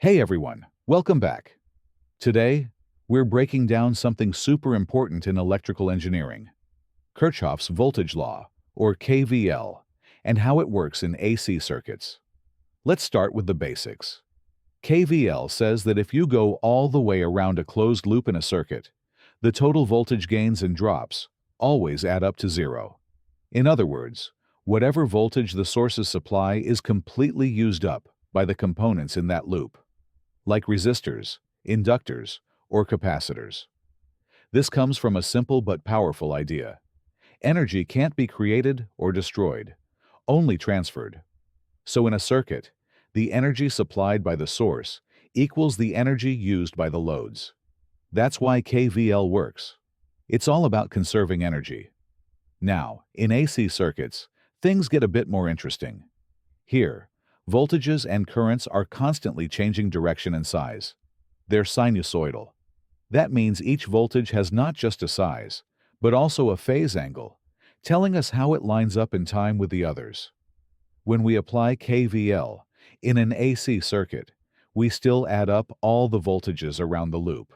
Hey everyone, welcome back. Today, we're breaking down something super important in electrical engineering, Kirchhoff's voltage law, or KVL, and how it works in AC circuits. Let's start with the basics. KVL says that if you go all the way around a closed loop in a circuit, the total voltage gains and drops always add up to zero. In other words, whatever voltage the sources supply is completely used up by the components in that loop, like resistors, inductors, or capacitors. This comes from a simple but powerful idea. Energy can't be created or destroyed, only transferred. So in a circuit, the energy supplied by the source equals the energy used by the loads. That's why KVL works. It's all about conserving energy. Now, in AC circuits, things get a bit more interesting. Here, voltages and currents are constantly changing direction and size. They're sinusoidal. That means each voltage has not just a size, but also a phase angle, telling us how it lines up in time with the others. When we apply KVL in an AC circuit, we still add up all the voltages around the loop.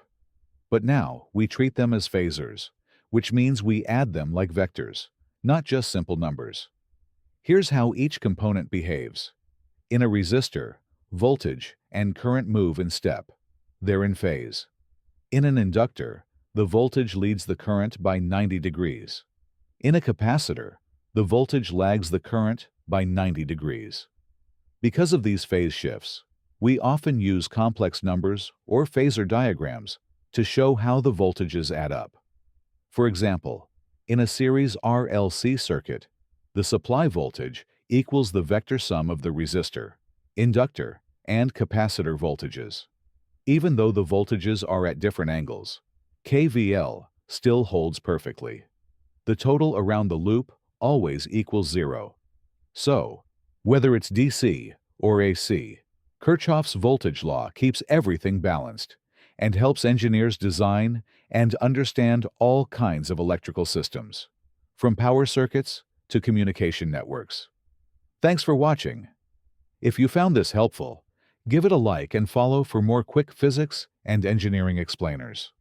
But now we treat them as phasors, which means we add them like vectors, not just simple numbers. Here's how each component behaves. In a resistor, voltage and current move in step. They're in phase. In an inductor, the voltage leads the current by 90 degrees. In a capacitor, the voltage lags the current by 90 degrees. Because of these phase shifts, we often use complex numbers or phasor diagrams to show how the voltages add up. For example, in a series RLC circuit, the supply voltage equals the vector sum of the resistor, inductor, and capacitor voltages. Even though the voltages are at different angles, KVL still holds perfectly. The total around the loop always equals zero. So, whether it's DC or AC, Kirchhoff's voltage law keeps everything balanced and helps engineers design and understand all kinds of electrical systems, from power circuits to communication networks. Thanks for watching. If you found this helpful, give it a like and follow for more quick physics and engineering explainers.